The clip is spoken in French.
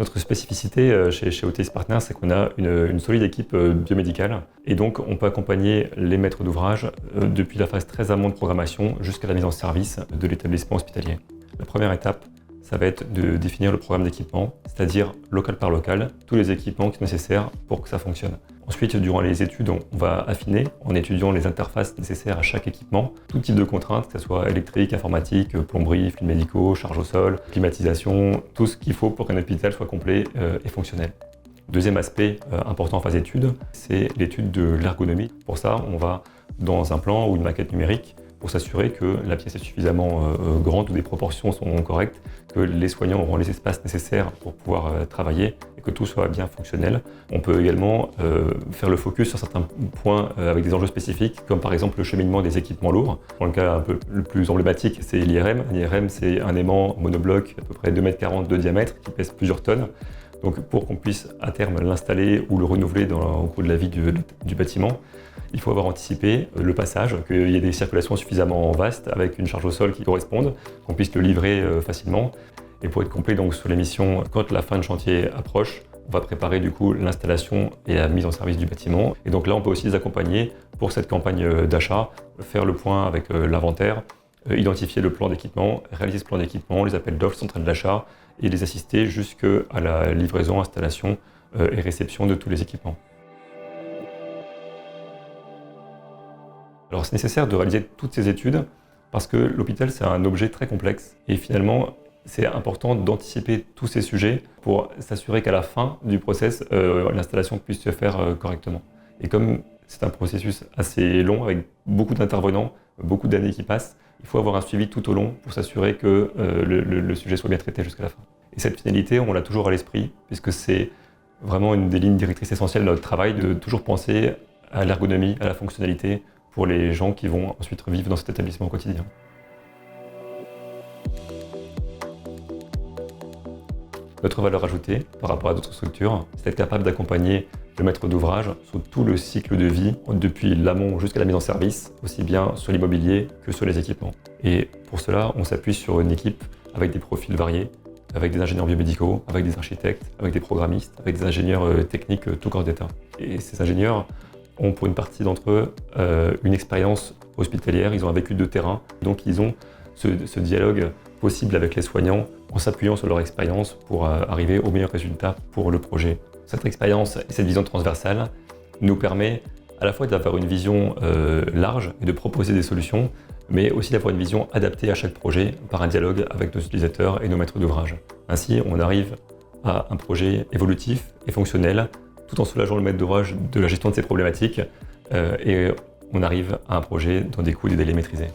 Notre spécificité chez OTS Partners, c'est qu'on a une solide équipe biomédicale et donc on peut accompagner les maîtres d'ouvrage depuis la phase très amont de programmation jusqu'à la mise en service de l'établissement hospitalier. La première étape, ça va être de définir le programme d'équipement, c'est-à-dire local par local, tous les équipements qui sont nécessaires pour que ça fonctionne. Ensuite, durant les études, on va affiner en étudiant les interfaces nécessaires à chaque équipement, tout type de contraintes, que ce soit électrique, informatique, plomberie, fluides médicaux, charge au sol, climatisation, tout ce qu'il faut pour qu'un hôpital soit complet et fonctionnel. Deuxième aspect important en phase d'étude, c'est l'étude de l'ergonomie. Pour ça, on va dans un plan ou une maquette numérique pour s'assurer que la pièce est suffisamment grande, où des proportions sont correctes, que les soignants auront les espaces nécessaires pour pouvoir travailler et que tout soit bien fonctionnel. On peut également faire le focus sur certains points avec des enjeux spécifiques, comme par exemple le cheminement des équipements lourds. Dans le cas un peu le plus emblématique, c'est l'IRM. L'IRM, c'est un aimant monobloc à peu près 2,40 m de diamètre qui pèse plusieurs tonnes. Donc pour qu'on puisse à terme l'installer ou le renouveler au cours de la vie du bâtiment, il faut avoir anticipé le passage, qu'il y ait des circulations suffisamment vastes avec une charge au sol qui corresponde, qu'on puisse le livrer facilement. Et pour être complet donc, sur les missions, quand la fin de chantier approche, on va préparer du coup l'installation et la mise en service du bâtiment. Et donc là, on peut aussi les accompagner pour cette campagne d'achat, faire le point avec l'inventaire, identifier le plan d'équipement, réaliser ce plan d'équipement, les appels d'offres centrales d'achat et les assister jusqu'à la livraison, installation et réception de tous les équipements. Alors c'est nécessaire de réaliser toutes ces études parce que l'hôpital c'est un objet très complexe et finalement c'est important d'anticiper tous ces sujets pour s'assurer qu'à la fin du process, l'installation puisse se faire correctement. Et comme c'est un processus assez long avec beaucoup d'intervenants, beaucoup d'années qui passent, il faut avoir un suivi tout au long pour s'assurer que le sujet soit bien traité jusqu'à la fin. Et cette finalité, on l'a toujours à l'esprit puisque c'est vraiment une des lignes directrices essentielles de notre travail de toujours penser à l'ergonomie, à la fonctionnalité, pour les gens qui vont ensuite vivre dans cet établissement au quotidien. Notre valeur ajoutée par rapport à d'autres structures, c'est d'être capable d'accompagner le maître d'ouvrage sur tout le cycle de vie, depuis l'amont jusqu'à la mise en service, aussi bien sur l'immobilier que sur les équipements. Et pour cela, on s'appuie sur une équipe avec des profils variés, avec des ingénieurs biomédicaux, avec des architectes, avec des programmistes, avec des ingénieurs techniques tout corps d'État. Et ces ingénieurs ont pour une partie d'entre eux une expérience hospitalière, ils ont un vécu de terrain, donc ils ont ce dialogue possible avec les soignants en s'appuyant sur leur expérience pour arriver au meilleur résultat pour le projet. Cette expérience et cette vision transversale nous permet à la fois d'avoir une vision large et de proposer des solutions, mais aussi d'avoir une vision adaptée à chaque projet par un dialogue avec nos utilisateurs et nos maîtres d'ouvrage. Ainsi, on arrive à un projet évolutif et fonctionnel tout en soulageant le maître d'ouvrage de la gestion de ses problématiques et on arrive à un projet dans des coûts et des délais maîtrisés.